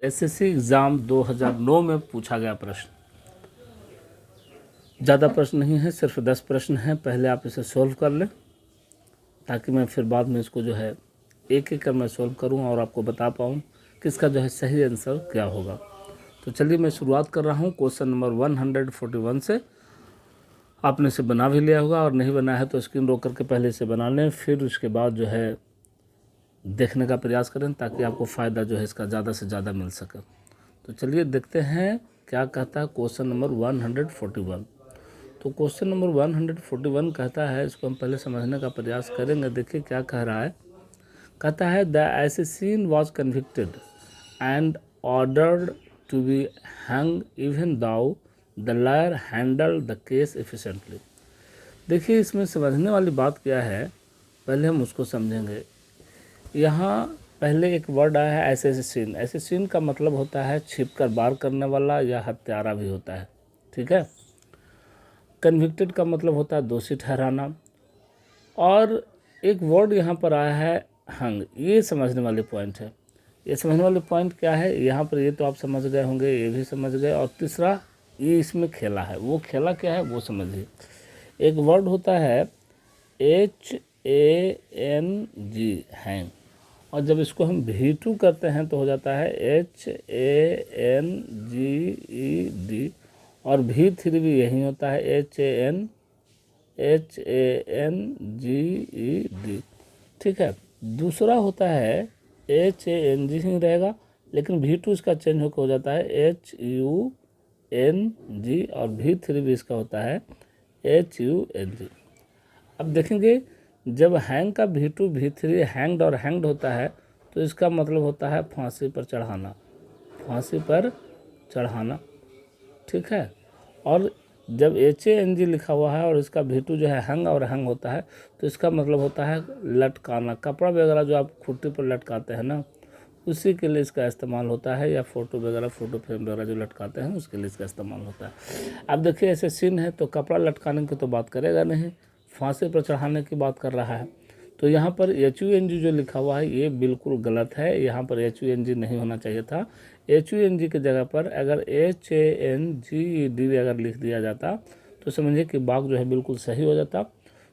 SSC exam 2009 में पूछा गया प्रश्न। ज़्यादा प्रश्न नहीं है, सिर्फ 10 प्रश्न हैं। पहले आप इसे सॉल्व कर लें ताकि मैं फिर बाद में इसको जो है एक एक कर मैं सॉल्व करूं और आपको बता पाऊं कि इसका जो है सही आंसर क्या होगा। तो चलिए मैं शुरुआत कर रहा हूं क्वेश्चन नंबर 141 से। आपने इसे बना भी लिया होगा और नहीं बना है तो स्क्रीन रोक करके पहले इसे बना लें, फिर उसके बाद जो है देखने का प्रयास करें ताकि आपको फ़ायदा जो है इसका ज़्यादा से ज़्यादा मिल सके। तो चलिए देखते हैं क्या कहता है क्वेश्चन नंबर 141। तो क्वेश्चन नंबर 141 कहता है, इसको हम पहले समझने का प्रयास करेंगे। देखिए क्या कह रहा है। कहता है the assassin was convicted and ordered to be hang even though the lawyer handle the case efficiently. देखिए इसमें समझने वाली बात क्या है, पहले हम उसको समझेंगे। यहाँ पहले एक वर्ड आया है एसेसिन। एसेसिन का मतलब होता है छिप कर वार करने वाला या हत्यारा भी होता है, ठीक है। कन्विक्टेड का मतलब होता है दोषी ठहराना। और एक वर्ड यहाँ पर आया है हंग, ये समझने वाले पॉइंट है। ये समझने वाले पॉइंट क्या है यहाँ पर, ये तो आप समझ गए होंगे, ये भी समझ गए। और तीसरा ये इसमें खेला है, वो खेला क्या है वो समझिए। एक वर्ड होता है HANG हैंग, और जब इसको हम V2 करते हैं तो हो जाता है HANGED, और V3 भी यही होता है HANGED, ठीक है। दूसरा होता है HANG ही रहेगा, लेकिन V2 इसका चेंज होकर हो जाता है HUNG, और V3 भी इसका होता है HUNG। अब देखेंगे जब हैंग का V2 V3 हैंग्ड और हैंग्ड होता है तो इसका मतलब होता है फांसी पर चढ़ाना, फांसी पर चढ़ाना, ठीक है। और जब HANG लिखा हुआ है और इसका V2 जो है हैंग और हैंग होता है तो इसका मतलब होता है लटकाना। कपड़ा वगैरह जो आप खुट्टी पर लटकाते हैं ना, उसी के लिए इसका इस्तेमाल होता है, या फ़ोटो वगैरह फ़ोटो फ्रेम वगैरह जो लटकाते हैं उसके लिए इसका इस्तेमाल होता है। अब देखिए ऐसे सीन है तो कपड़ा लटकाने की तो बात करेगा नहीं, फांसी पर चढ़ाने की बात कर रहा है। तो यहाँ पर HUNG जो लिखा हुआ है ये बिल्कुल गलत है। यहाँ पर HUNG नहीं होना चाहिए था। HUNG की जगह पर अगर HANGED अगर लिख दिया जाता तो समझिए कि वाक्य जो है बिल्कुल सही हो जाता।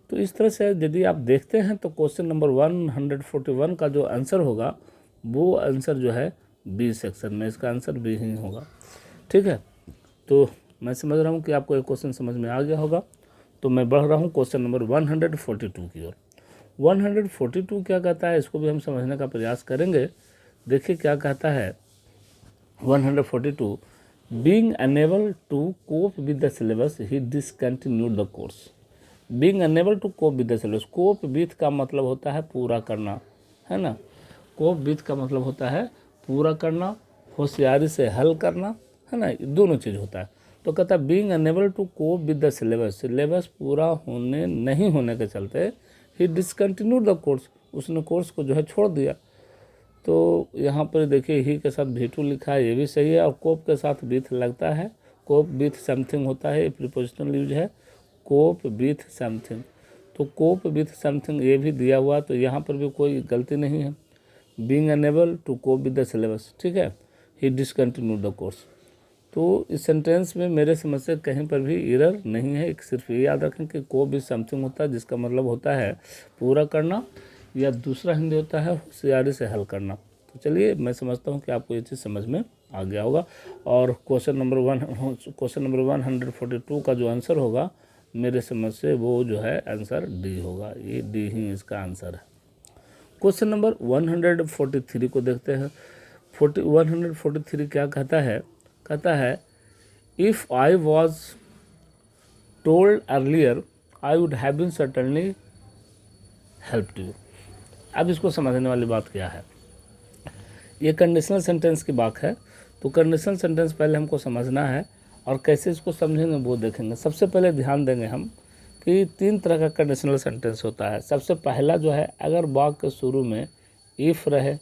तो इस तरह से यदि आप देखते हैं तो क्वेश्चन नंबर 141 का जो आंसर होगा वो आंसर जो है बी सेक्शन में, इसका आंसर बी ही होगा, ठीक है। तो मैं समझ रहा हूँ कि आपको ये क्वेश्चन समझ में आ गया होगा। तो मैं बढ़ रहा हूँ क्वेश्चन नंबर 142 की ओर। 142 क्या कहता है, इसको भी हम समझने का प्रयास करेंगे। देखिए क्या कहता है 142, being unable to cope with the syllabus he discontinued the course. Being unable to cope with the syllabus, cope with का मतलब होता है पूरा करना, है ना। कोप विथ का मतलब होता है पूरा करना, होशियारी से हल करना, है ना, दोनों चीज़ होता है। तो कहता है being unable to cope with the syllabus, syllabus पूरा होने नहीं होने के चलते ही डिसकंटिन्यूड द कोर्स, उसने कोर्स को जो है छोड़ दिया। तो यहाँ पर देखिए ही के साथ V2 लिखा है, ये भी सही है। और कोप के साथ विथ लगता है, कोप विथ समथिंग होता है, ये प्रीपोजिशनल यूज है, कोप विथ समथिंग। तो कोप विथ समथिंग ये भी दिया हुआ, तो यहाँ पर भी कोई गलती नहीं है। Being unable to cope with the syllabus, ठीक है, ही डिसकंटिन्यूड द कोर्स। तो इस सेंटेंस में मेरे समझ से कहीं पर भी एरर नहीं है। एक सिर्फ ये याद रखें कि कोप विथ समथिंग होता है जिसका मतलब होता है पूरा करना, या दूसरा हिंदी होता है होशियारी से हल करना। तो चलिए मैं समझता हूँ कि आपको ये चीज़ समझ में आ गया होगा। और क्वेश्चन नंबर 142 का जो आंसर होगा मेरे समझ से वो जो है आंसर डी होगा, ये डी ही इसका आंसर है। क्वेश्चन नंबर 143 को देखते हैं। 143 क्या कहता है, कहता है if I was told earlier I would have been certainly helped you. अब इसको समझने वाली बात क्या है, ये कंडीशनल सेंटेंस की बात है। तो कंडीशनल सेंटेंस पहले हमको समझना है, और कैसे इसको समझेंगे वो देखेंगे। सबसे पहले ध्यान देंगे हम कि 3 तरह का कंडीशनल सेंटेंस होता है। सबसे पहला जो है, अगर वाक्य के शुरू में इफ़ रहे,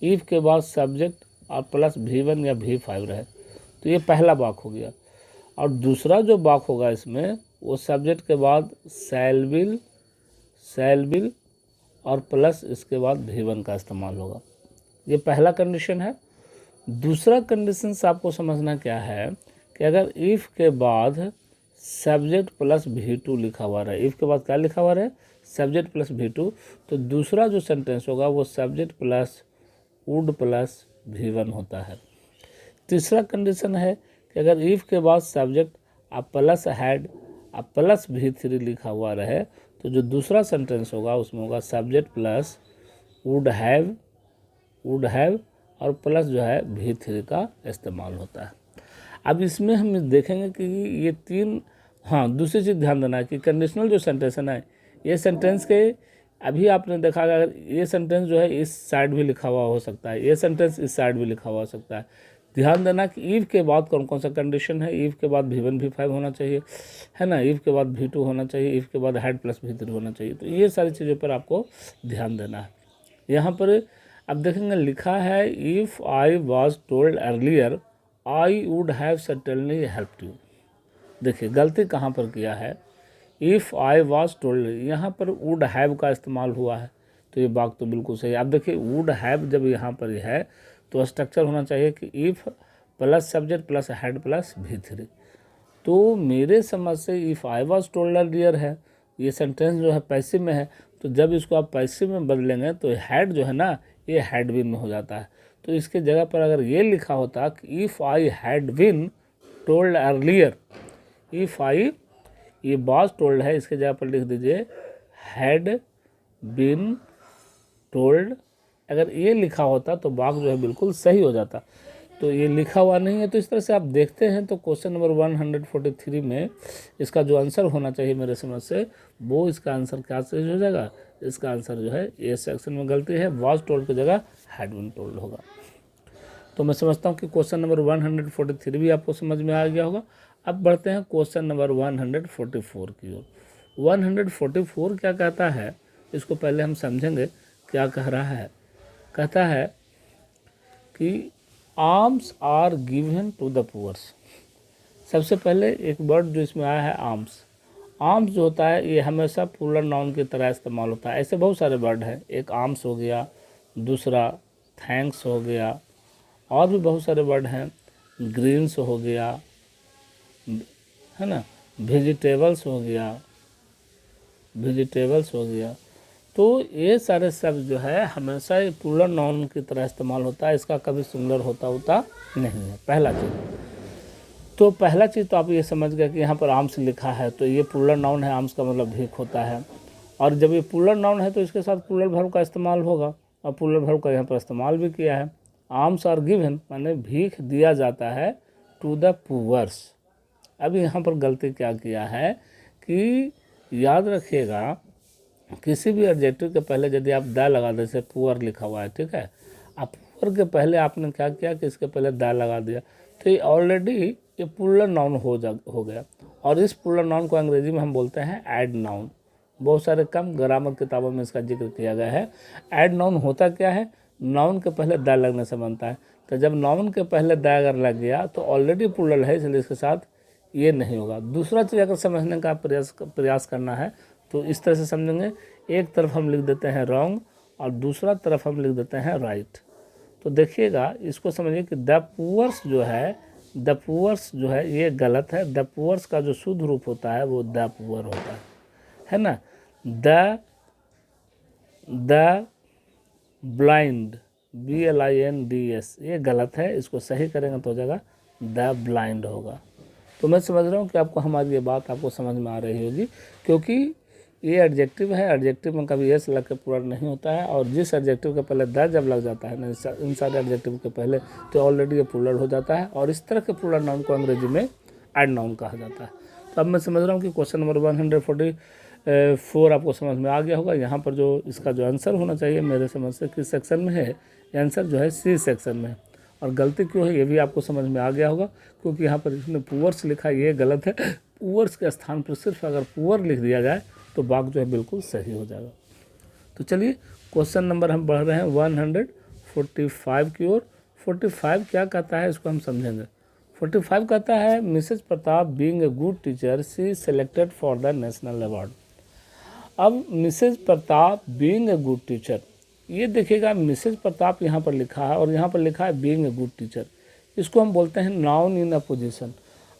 इफ़ के बाद सब्जेक्ट और प्लस V1 या V5 रहे, तो ये पहला वाक्य हो गया। और दूसरा जो वाक्य होगा इसमें, वो सब्जेक्ट के बाद शैल विल और प्लस इसके बाद V1 का इस्तेमाल होगा। ये पहला कंडीशन है। दूसरा कंडीशन आपको समझना क्या है कि अगर इफ़ के बाद सब्जेक्ट प्लस V2 लिखा हुआ रहे, इफ़ के बाद क्या लिखा हुआ रहे, सब्जेक्ट प्लस V2, तो दूसरा जो सेंटेंस होगा वो subject plus would plus V1 होता है। तीसरा कंडीशन है कि अगर इफ़ के बाद subject plus had plus V3 लिखा हुआ रहे, तो जो दूसरा सेंटेंस होगा उसमें होगा सब्जेक्ट प्लस वुड हैव और प्लस जो है V3 का इस्तेमाल होता है। अब इसमें हम देखेंगे कि ये तीन, हाँ दूसरी चीज़ ध्यान देना है कि कंडीशनल जो सेंटेंस है ना, ये सेंटेंस के अभी आपने देखा अगर ये सेंटेंस जो है इस साइड भी लिखा हुआ हो सकता है, ये सेंटेंस इस साइड भी लिखा हुआ हो सकता है। ध्यान देना कि ईव के बाद कौन कौन सा कंडीशन है, ईव के बाद V1 V5 होना चाहिए, है ना, ईव के बाद V2 होना चाहिए, ईव के बाद हैड प्लस V3 होना चाहिए। तो ये सारी चीज़ों पर आपको ध्यान देना है। यहाँ पर अब देखेंगे लिखा है if I was told earlier I would have certainly helped you. देखिए गलती कहाँ पर किया है, इफ़ आई वॉज टोल्ड, यहाँ पर वुड हैव का इस्तेमाल हुआ है, तो ये बात तो बिल्कुल सही है। अब देखिए वुड हैव जब यहाँ पर है तो स्ट्रक्चर होना चाहिए कि if plus subject plus had plus V3। तो मेरे समझ से if I was told earlier है, ये सेंटेंस जो है पैसिव में है, तो जब इसको आप पैसिव में बदलेंगे तो हैड जो है ना ये हैड बीन में हो जाता है। तो इसके जगह पर अगर ये लिखा होता कि if I had been told earlier, if I, ये वॉज टोल्ड है, इसके जगह पर लिख दीजिए हैड बीन टोल्ड। अगर ये लिखा होता तो वाक्य जो है बिल्कुल सही हो जाता, तो ये लिखा हुआ नहीं है। तो इस तरह से आप देखते हैं तो क्वेश्चन नंबर 143 में इसका जो आंसर होना चाहिए मेरे समझ से, वो इसका आंसर क्या चीज हो जाएगा, इसका आंसर जो है ए सेक्शन में गलती है, वॉज टोल्ड की जगह हैड बीन टोल्ड होगा। तो मैं समझता हूँ कि क्वेश्चन नंबर 143 भी आपको समझ में आ गया होगा। अब बढ़ते हैं क्वेश्चन नंबर 144 की ओर। 144 क्या कहता है, इसको पहले हम समझेंगे क्या कह रहा है। कहता है कि arms are given to the poors. सबसे पहले एक वर्ड जो इसमें आया है आर्म्स। आर्म्स जो होता है ये हमेशा प्लूरल नाउन की तरह इस्तेमाल होता है। ऐसे बहुत सारे वर्ड हैं, एक आर्म्स हो गया, दूसरा थैंक्स हो गया, और भी बहुत सारे वर्ड हैं, ग्रीन्स हो गया, है ना, वेजिटेबल्स हो गया। तो ये सारे शब्द जो है हमेशा प्लूरल नाउन की तरह इस्तेमाल होता है, इसका कभी सिंगुलर होता नहीं है। पहला चीज़ तो आप ये समझ गए कि यहाँ पर आर्म्स लिखा है तो ये प्लूरल नाउन है, आर्म्स का मतलब भीख होता है, और जब ये प्लूरल नाउन है तो इसके साथ प्लूरल वर्ब का इस्तेमाल होगा, और प्लूरल वर्ब का यहाँ पर इस्तेमाल भी किया है। आर्म्स आर गिवन माने भीख दिया जाता है टू द पुअर्स। अब यहाँ पर गलती क्या किया है कि याद रखिएगा किसी भी एडजेक्टिव के पहले यदि आप द लगा दे, जैसे पुअर लिखा हुआ है, ठीक है, आप पुअर के पहले आपने क्या किया कि इसके पहले द लगा दिया, तो ये ऑलरेडी ये प्लूरल नाउन हो गया। और इस प्लूरल नाउन को अंग्रेजी में हम बोलते हैं एड नाउन। बहुत सारे कम ग्रामर किताबों में इसका जिक्र किया गया है। एड नाउन होता क्या है, नाउन के पहले द लगने से बनता है। तो जब नाउन के पहले द अगर लग गया तो ऑलरेडी प्लूरल है, इसलिए इसके साथ ये नहीं होगा। दूसरा चीज़ अगर समझने का प्रयास करना है तो इस तरह से समझेंगे, एक तरफ हम लिख देते हैं रॉन्ग और दूसरा तरफ हम लिख देते हैं राइट। तो देखिएगा इसको समझिए कि द पुअर्स जो है ये गलत है। द पुअर्स का जो शुद्ध रूप होता है वो द पुअर होता है ना। द ब्लाइंड BLINDS ये गलत है, इसको सही करेंगे तो हो जाएगा द ब्लाइंड होगा। तो मैं समझ रहा हूँ कि आपको हमारी ये बात आपको समझ में आ रही होगी, क्योंकि ये एडजेक्टिव है, एडजेक्टिव में कभी एस लग के प्लूरल नहीं होता है, और जिस एडजेक्टिव के पहले द जब लग जाता है ना, इन सारे एडजेक्टिव के पहले, तो ऑलरेडी ये प्लूरल हो जाता है, और इस तरह के प्लूरल नाउन को अंग्रेजी में एड नाउन कहा जाता है। तो अब मैं समझ रहा हूँ कि क्वेश्चन नंबर 144 आपको समझ में आ गया होगा। यहाँ पर जो इसका जो आंसर होना चाहिए मेरे समझ से किस सेक्शन में है, ये आंसर जो है C सेक्शन में है। और गलती क्यों है ये भी आपको समझ में आ गया होगा, क्योंकि यहाँ पर इसने पुअर्स लिखा, ये गलत है। पुअर्स के स्थान पर सिर्फ अगर पुअर लिख दिया जाए तो वाक्य जो है बिल्कुल सही हो जाएगा। तो चलिए क्वेश्चन नंबर हम बढ़ रहे हैं 145 की ओर। 45 क्या कहता है इसको हम समझेंगे। 45 कहता है Mrs Pratap being a good teacher she selected for the national award. अब Mrs Pratap being a good teacher, ये देखिएगा मिसेज प्रताप यहाँ पर लिखा है और यहाँ पर लिखा है बीइंग ए गुड टीचर। इसको हम बोलते हैं नाउन इन अ पोजीशन।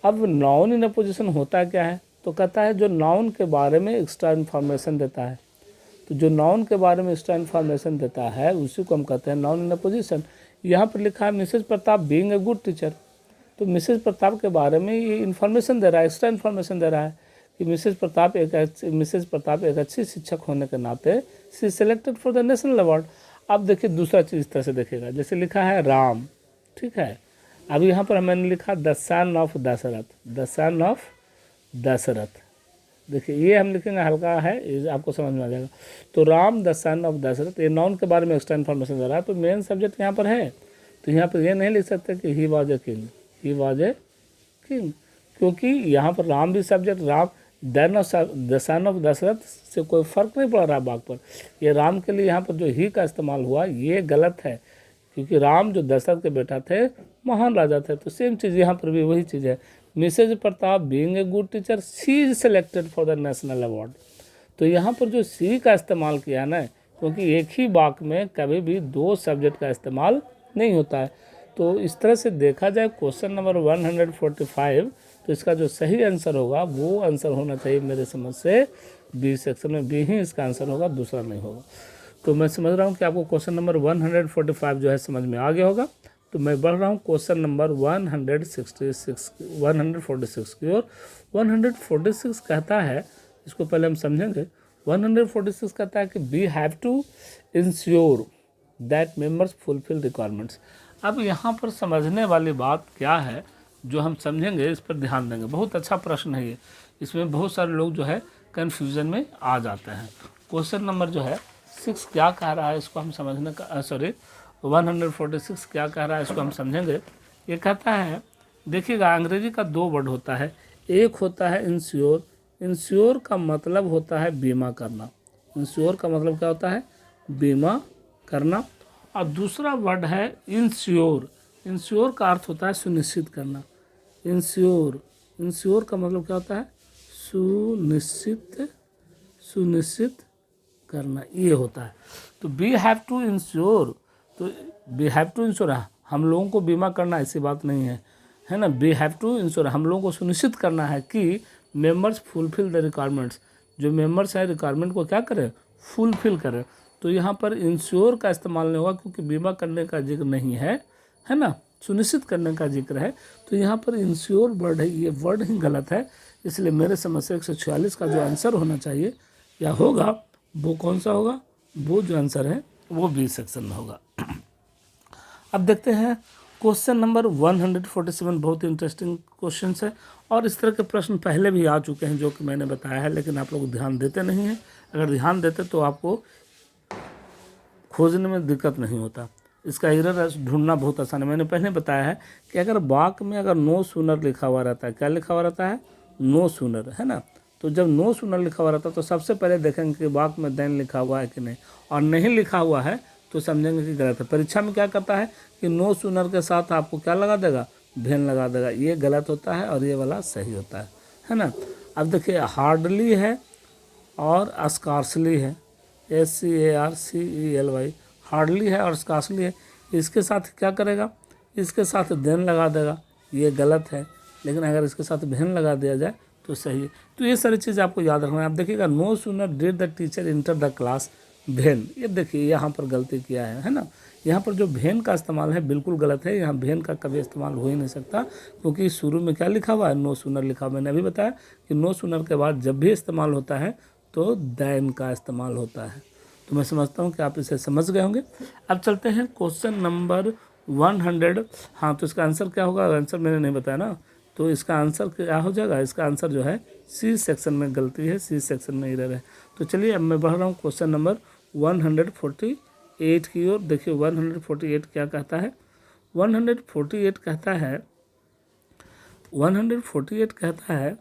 अब नाउन इन अ पोजीशन होता क्या है, तो कहता है जो नाउन के बारे में एक्स्ट्रा इन्फॉर्मेशन देता है। तो जो नाउन के बारे में एक्स्ट्रा इन्फॉर्मेशन देता है उसी को हम कहते हैं नाउन इन अ पोजीशन। यहाँ पर लिखा है Mrs Pratap being a good teacher, तो मिसेज प्रताप के बारे में ये इन्फॉर्मेशन दे रहा है, एक्स्ट्रा इन्फॉर्मेशन दे रहा है कि मिसेज प्रताप एक अच्छी शिक्षक होने के नाते she selected for the national award. अब देखिए दूसरा चीज़ इस तरह से देखेगा, जैसे लिखा है राम, ठीक है। अब यहाँ पर मैंने लिखा the son of Dasharath, the son of Dasharath. देखिए ये हम लिखेंगे हल्का है, ये आपको समझ में आ जाएगा। तो Ram the son of Dasharath, ये नाउन के बारे में एक्स्ट्रा इन्फॉर्मेशन दे रहा है, तो मेन सब्जेक्ट यहाँ पर है। तो यहाँ पर ये नहीं लिख सकते कि he was a king, he was a king, क्योंकि यहाँ पर राम भी subject, Ram the son of Dasharath से कोई फ़र्क नहीं पड़ रहा बाग पर। ये राम के लिए यहाँ पर जो ही का इस्तेमाल हुआ ये गलत है, क्योंकि राम जो दशरथ के बेटा थे, महान राजा थे। तो सेम चीज़ यहाँ पर भी वही चीज़ है, Mrs Pratap being a good teacher she is selected for the national award. तो यहाँ पर जो सी का इस्तेमाल किया ना, क्योंकि एक ही वाक्य में कभी भी दो सब्जेक्ट का इस्तेमाल नहीं होता है। तो इस तरह से देखा जाए क्वेश्चन नंबर 145, तो इसका जो सही आंसर होगा वो आंसर होना चाहिए मेरे समझ से बी सेक्शन में, बी ही इसका आंसर होगा, दूसरा नहीं होगा। तो मैं समझ रहा हूँ कि आपको क्वेश्चन नंबर 145 जो है समझ में आ गया होगा। तो मैं बढ़ रहा हूँ क्वेश्चन नंबर 146 की ओर। 146 कहता है, इसको पहले हम समझेंगे। 146 कहता है कि we have to ensure that members fulfil requirements. अब यहाँ पर समझने वाली बात क्या है जो हम समझेंगे, इस पर ध्यान देंगे। बहुत अच्छा प्रश्न है ये, इसमें बहुत सारे लोग जो है कन्फ्यूज़न में आ जाते हैं। क्वेश्चन नंबर जो है 6 क्या कह रहा है, इसको हम समझने का 146 क्या कह रहा है, इसको हम समझेंगे। ये कहता है, देखिएगा अंग्रेजी का 2 वर्ड होता है, एक होता है इंश्योर। इंश्योर का मतलब होता है बीमा करना, इंश्योर का मतलब क्या होता है, बीमा करना। और दूसरा वर्ड है इंश्योर, इंश्योर का अर्थ होता है सुनिश्चित करना। इंश्योर, इंश्योर का मतलब क्या होता है, सुनिश्चित करना, ये होता है। तो वी हैव टू इंश्योर, तो वी हैव टू इंश्योर, हम लोगों को बीमा करना, ऐसी बात नहीं है, है ना। वी हैव टू इंश्योर, हम लोगों को सुनिश्चित करना है कि मेंबर्स फुलफिल द रिक्वायरमेंट्स, जो मेंबर्स है रिक्वायरमेंट को क्या करें, फुलफिल करें। तो यहाँ पर इंश्योर का इस्तेमाल नहीं होगा, क्योंकि बीमा करने का जिक्र नहीं है ना, सुनिश्चित करने का जिक्र है। तो यहाँ पर इंश्योर वर्ड है, ये वर्ड ही गलत है। इसलिए मेरे समझ से 146 का जो आंसर होना चाहिए या होगा वो कौन सा होगा, वो जो आंसर है वो बी सेक्शन में होगा। अब देखते हैं क्वेश्चन नंबर 147, बहुत इंटरेस्टिंग क्वेश्चन है। और इस तरह के प्रश्न पहले भी आ चुके हैं जो कि मैंने बताया है, लेकिन आप लोग ध्यान देते नहीं हैं। अगर ध्यान देते तो आपको खोजने में दिक्कत नहीं होता, इसका एरर ढूंढना बहुत आसान है। मैंने पहले बताया है कि अगर वाक्य में अगर नो सूनर लिखा हुआ रहता है, क्या लिखा हुआ रहता है, नो सूनर, है ना। तो जब नो सूनर लिखा हुआ रहता है तो सबसे पहले देखेंगे कि वाक्य में देन लिखा हुआ है कि नहीं, और नहीं लिखा हुआ है तो समझेंगे कि गलत है। परीक्षा में क्या करता है कि नो सूनर के साथ आपको क्या लगा देगा, भेन लगा देगा, ये गलत होता है और ये वाला सही होता है ना। अब देखिए हार्डली है और स्कार्सली है, SCARCELY, हार्डली है और स्कार्सली है, इसके साथ क्या करेगा, इसके साथ देन लगा देगा, ये गलत है। लेकिन अगर इसके साथ भेन लगा दिया जाए तो सही है। तो ये सारी चीज़ आपको याद रखना है। आप देखिएगा no sooner did the teacher enter the class when, ये देखिए यहाँ पर गलती किया है ना। यहाँ पर जो भेन का इस्तेमाल है बिल्कुल गलत है, यहाँ भेन का कभी इस्तेमाल हो ही नहीं सकता, क्योंकि शुरू में क्या लिखा हुआ है, नो सूनर लिखा हुआ। मैंने अभी बताया कि नो सूनर के बाद जब भी इस्तेमाल होता है तो दैन का इस्तेमाल होता है। तो मैं समझता हूँ कि आप इसे समझ गए होंगे। अब चलते हैं क्वेश्चन नंबर 100। हाँ, तो इसका आंसर क्या होगा, आंसर मैंने नहीं बताया ना, तो इसका आंसर क्या हो जाएगा, इसका आंसर जो है सी सेक्शन में गलती है, सी सेक्शन में एरर है। तो चलिए अब मैं बढ़ रहा हूँ क्वेश्चन नंबर 148 की ओर। देखिए 148 क्या कहता है, 148 कहता है, 148 कहता है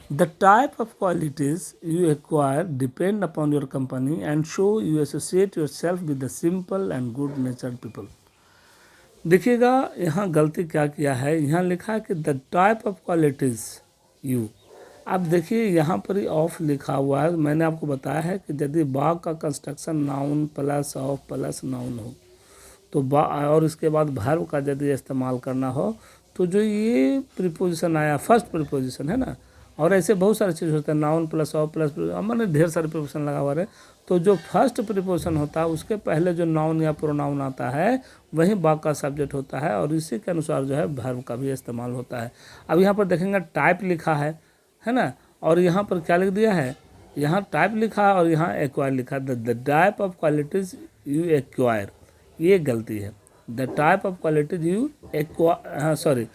The type of qualities you acquire depend upon your company and show you associate yourself with the simple and good natured people. देखिएगा यहाँ गलती क्या किया है, यहाँ लिखा है कि the type of qualities you, आप देखिए यहाँ पर ही ऑफ लिखा हुआ है। मैंने आपको बताया है कि यदि बाग का construction noun plus of plus noun हो तो और इसके बाद वर्ब का यदि इस्तेमाल करना हो तो जो ये प्रीपोजिशन आया फर्स्ट प्रीपोजिशन है ना, और ऐसे बहुत सारे चीज़ होते हैं, नाउन प्लस ऑफ प्लस मैंने ढेर सारे प्रीपोजिशन लगा हुआ है, तो जो फर्स्ट प्रीपोजिशन होता है उसके पहले जो नाउन या प्रोनाउन आता है वही बाग का सब्जेक्ट होता है, और इसी के अनुसार जो है वर्ब का भी इस्तेमाल होता है। अब यहाँ पर देखेंगे टाइप लिखा है ना, और यहाँ पर क्या लिख दिया है, यहाँ टाइप लिखा है और यहाँ एक्वायर लिखा है। The type of qualities you acquire, ये गलती है। The type of qualities you acquire, हाँ सॉरी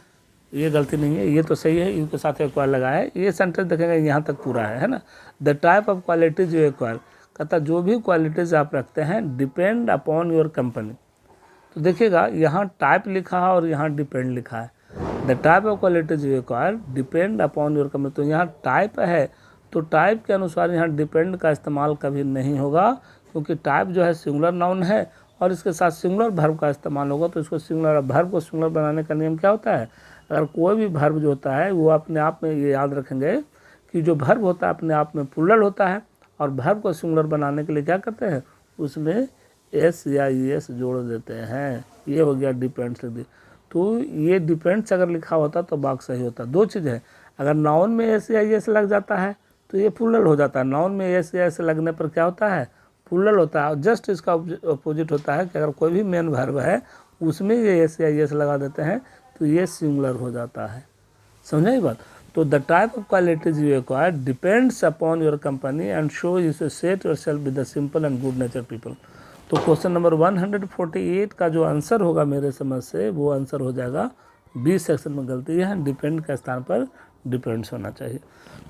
ये गलती नहीं है, ये तो सही है, यू के साथ एक्वायर लगाया है। ये सेंटेंस देखेंगे यहाँ तक पूरा है ना। The type of qualities you acquire कहता जो भी क्वालिटीज़ आप रखते हैं डिपेंड अपॉन योर कंपनी। तो देखिएगा यहाँ टाइप लिखा है और यहाँ डिपेंड लिखा है। The type of qualities you acquire depend upon your company, तो यहाँ टाइप है तो टाइप के अनुसार यहाँ डिपेंड का इस्तेमाल कभी नहीं होगा, क्योंकि टाइप जो है सिंगुलर नाउन है और इसके साथ सिंगुलर वर्ब का इस्तेमाल होगा। तो इसको सिंगुलर वर्ब को सिंगुलर बनाने का नियम क्या होता है, अगर कोई भी वर्ब जो होता है वो अपने आप में ये याद रखेंगे कि जो वर्ब होता है अपने आप में प्लूरल होता है, और वर्ब को सिंगुलर बनाने के लिए क्या करते हैं उसमें एस या एस जोड़ देते हैं। ये हो गया डिपेंड्स लिख दी। तो ये डिपेंड्स अगर लिखा होता तो बाग सही होता। दो चीज़ है, अगर नाउन में एस या एस लग जाता है तो ये प्लूरल हो जाता है, नाउन में एस या एस लगने पर क्या होता है प्लूरल होता है। और जस्ट इसका अपोजिट होता है कि अगर कोई भी मेन वर्ब है उसमें ये एस या एस लगा देते हैं तो ये सिंगुलर हो जाता है। समझा ये बात। तो the type of qualities you acquire depends upon your company and so you see set yourself with the simple and good nature people. तो क्वेश्चन नंबर 148 का जो आंसर होगा मेरे समझ से वो आंसर हो जाएगा बी सेक्शन में गलती है, डिपेंड के स्थान पर डिपेंड्स होना चाहिए।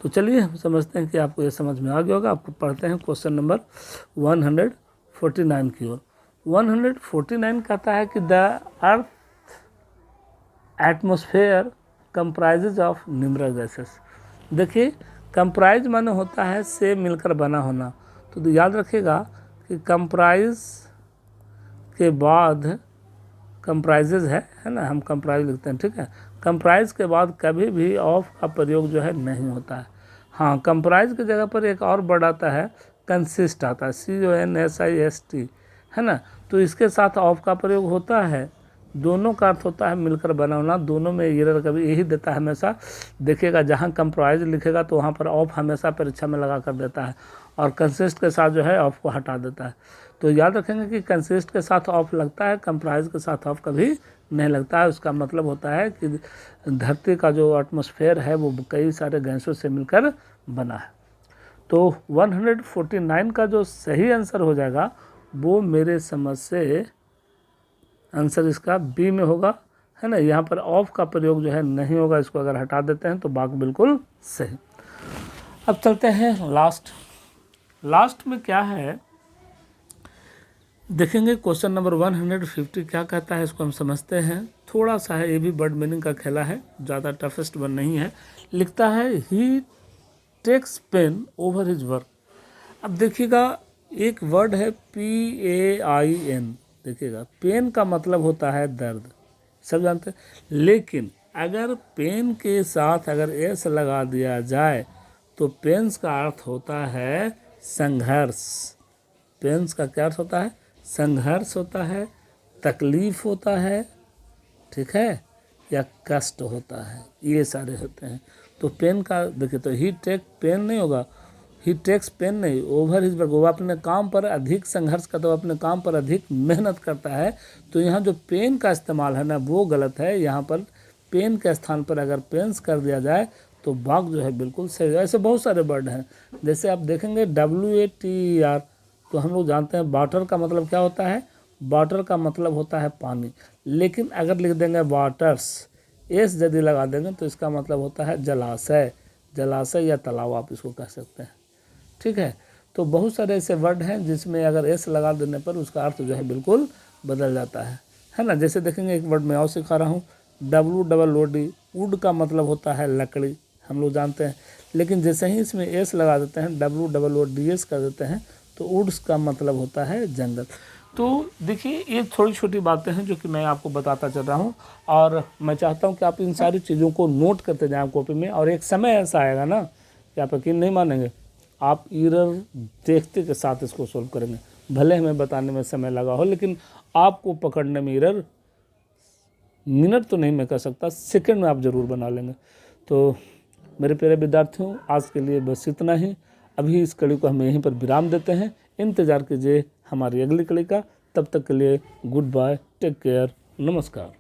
तो चलिए हम समझते हैं कि आपको ये समझ में आ गया होगा। आपको पढ़ते हैं क्वेश्चन नंबर 149 की ओर। 149 कहता है कि the earth atmosphere comprises of numerous gases. देखिए कंप्राइज माने होता है से मिलकर बना होना, तो याद रखिएगा कि कंप्राइज के बाद कंप्राइजेज है ना, हम कंप्राइज लिखते हैं, ठीक है। कंप्राइज के बाद कभी भी ऑफ का प्रयोग जो है नहीं होता है। हाँ, कंप्राइज की जगह पर एक और वर्ड आता है कंसिस्ट आता है, CONSIST है ना, तो इसके साथ ऑफ का प्रयोग होता है। दोनों का अर्थ होता है मिलकर बनाना, दोनों में एरर कभी यही देता है हमेशा। देखिएगा जहाँ कंप्राइज लिखेगा तो वहाँ पर ऑफ हमेशा परीक्षा में लगा कर देता है, और कंसिस्ट के साथ जो है ऑफ को हटा देता है। तो याद रखेंगे कि कंसिस्ट के साथ ऑफ लगता है, कंप्राइज के साथ ऑफ कभी नहीं लगता है। उसका मतलब होता है कि धरती का जो एटमॉस्फेयर है वो कई सारे गैसों से मिलकर बना है। तो 149 का जो सही आंसर हो जाएगा वो मेरे समझ से आंसर इसका बी में होगा, है ना। यहाँ पर ऑफ का प्रयोग जो है नहीं होगा, इसको अगर हटा देते हैं तो बाग बिल्कुल सही। अब चलते हैं लास्ट में क्या है देखेंगे। क्वेश्चन नंबर 150 क्या कहता है इसको हम समझते हैं। थोड़ा सा है, ये भी वर्ड मीनिंग का खेला है, ज़्यादा टफेस्ट वर्ड नहीं है। लिखता है he takes pain over his work. अब देखिएगा एक वर्ड है PAIN, देखिएगा पेन का मतलब होता है दर्द, सब जानते हैं, लेकिन अगर पेन के साथ अगर एस लगा दिया जाए तो पेन्स का अर्थ होता है संघर्ष। पेन्स का क्या अर्थ होता है, संघर्ष होता है, तकलीफ होता है, ठीक है, या कष्ट होता है, ये सारे होते हैं। तो पेन का देखिए तो ही टेक पेन नहीं होगा, ही टेक्स पेन नहीं, ओवर हिज वर्क, वो अपने काम पर अधिक संघर्ष करता है, अपने काम पर अधिक मेहनत करता है। तो यहाँ जो पेन का इस्तेमाल है ना वो गलत है। यहाँ पर पेन के स्थान पर अगर पेन्स कर दिया जाए तो बाग जो है बिल्कुल सही। ऐसे बहुत सारे वर्ड हैं, जैसे आप देखेंगे WATER, तो हम लोग जानते हैं वाटर का मतलब क्या होता है, वाटर का मतलब होता है पानी, लेकिन अगर लिख देंगे वाटर्स, एस यदि लगा देंगे तो इसका मतलब होता है जलाशय, जलाशय या तालाब आप इसको कह सकते हैं, ठीक है। तो बहुत सारे ऐसे वर्ड हैं जिसमें अगर एस लगा देने पर उसका अर्थ जो है बिल्कुल बदल जाता है ना। जैसे देखेंगे एक वर्ड मैं और सिखा रहा हूँ, WOOD, वुड का मतलब होता है लकड़ी, हम लोग जानते हैं, लेकिन जैसे ही इसमें एस लगा देते हैं WOODS कर देते हैं तो वुड्स का मतलब होता है जंगल। तो देखिए ये थोड़ी छोटी बातें हैं जो कि मैं आपको बताता चल रहा हूँ, और मैं चाहता हूँ कि आप इन सारी चीज़ों को नोट करते जाएं कॉपी में। और एक समय ऐसा आएगा ना आप यकीन नहीं मानेंगे, आप एरर देखते के साथ इसको सोल्व करेंगे। भले हमें बताने में समय लगा हो, लेकिन आपको पकड़ने में एरर मिनट तो नहीं मैं कह सकता, सेकंड में आप ज़रूर बना लेंगे। तो मेरे प्यारे विद्यार्थियों, आज के लिए बस इतना ही। अभी इस कड़ी को हम यहीं पर विराम देते हैं। इंतज़ार कीजिए हमारी अगली कड़ी का। तब तक के लिए गुड बाय, टेक केयर, नमस्कार।